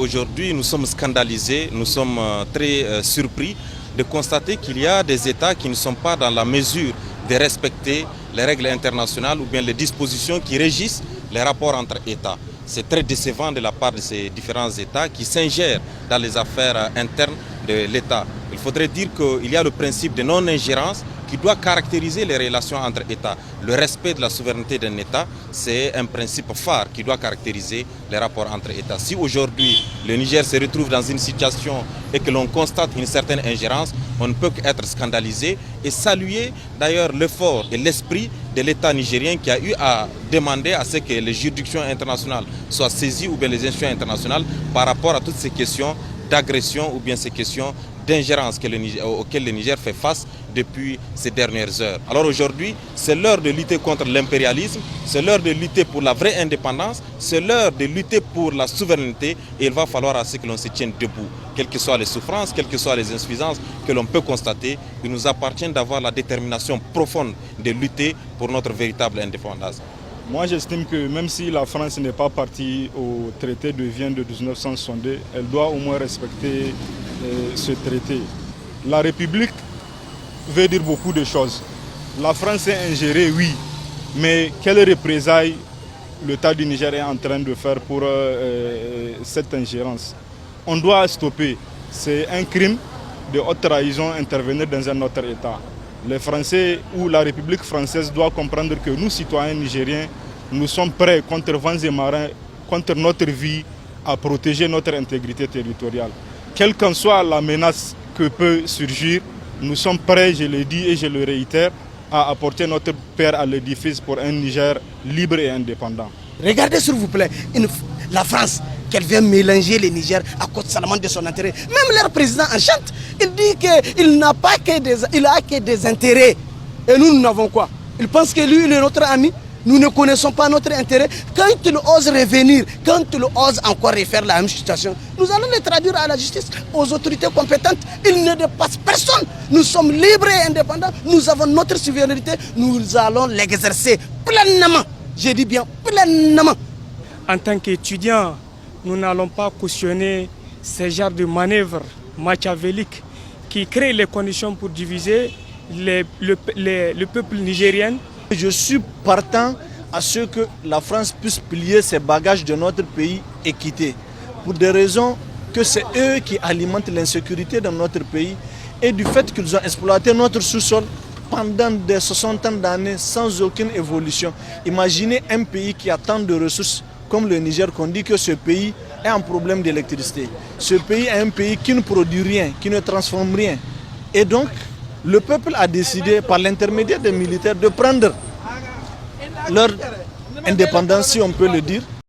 Aujourd'hui, nous sommes scandalisés, nous sommes très surpris de constater qu'il y a des États qui ne sont pas dans la mesure de respecter les règles internationales ou bien les dispositions qui régissent les rapports entre États. C'est très décevant de la part de ces différents États qui s'ingèrent dans les affaires internes de l'État. Il faudrait dire qu'il y a le principe de non-ingérence qui doit caractériser les relations entre États. Le respect de la souveraineté d'un État, c'est un principe phare qui doit caractériser les rapports entre États. Si aujourd'hui le Niger se retrouve dans une situation et que l'on constate une certaine ingérence, on ne peut qu'être scandalisé et saluer d'ailleurs l'effort et l'esprit de l'État nigérien qui a eu à demander à ce que les juridictions internationales soient saisies ou bien les institutions internationales par rapport à toutes ces questions d'agression ou bien ces questions d'ingérence auxquelles le Niger fait face depuis ces dernières heures. Alors aujourd'hui, c'est l'heure de lutter contre l'impérialisme, c'est l'heure de lutter pour la vraie indépendance, c'est l'heure de lutter pour la souveraineté et il va falloir à ce que l'on se tienne debout. Quelles que soient les souffrances, quelles que soient les insuffisances que l'on peut constater, il nous appartient d'avoir la détermination profonde de lutter pour notre véritable indépendance. Moi, j'estime que même si la France n'est pas partie au traité de Vienne de 1962, elle doit au moins respecter ce traité. La République veut dire beaucoup de choses. La France est ingérée, oui, mais quelles représailles l'État du Niger est en train de faire pour cette ingérence? On doit stopper. C'est un crime de haute trahison intervenir dans un autre État. Les Français ou la République française doivent comprendre que nous, citoyens nigériens, nous sommes prêts contre vents et marins, contre notre vie, à protéger notre intégrité territoriale. Quelle qu'en soit la menace que peut surgir, nous sommes prêts, je le dis et je le réitère, à apporter notre pierre à l'édifice pour un Niger libre et indépendant. Regardez s'il vous plaît, la France, qu'elle vient mélanger les Niger à cause seulement de son intérêt. Même leur président en chante, il dit qu'il n'a pas que des intérêts. Et nous n'avons quoi? Il pense que lui, il est notre ami. Nous ne connaissons pas notre intérêt. Quand il ose revenir, quand il ose encore refaire la même situation, nous allons le traduire à la justice, aux autorités compétentes. Il ne dépasse personne. Nous sommes libres et indépendants. Nous avons notre souveraineté. Nous allons l'exercer pleinement. Je dis bien pleinement. En tant qu'étudiants, nous n'allons pas cautionner ces genres de manœuvres machiavéliques qui créent les conditions pour diviser le peuple nigérien. Je suis partant à ce que la France puisse plier ses bagages de notre pays et quitter. Pour des raisons que c'est eux qui alimentent l'insécurité dans notre pays et du fait qu'ils ont exploité notre sous-sol pendant des 60 ans d'années sans aucune évolution. Imaginez un pays qui a tant de ressources comme le Niger, qu'on dit que ce pays est un problème d'électricité. Ce pays est un pays qui ne produit rien, qui ne transforme rien. Et donc, le peuple a décidé, par l'intermédiaire des militaires, de prendre leur indépendance, si on peut le dire,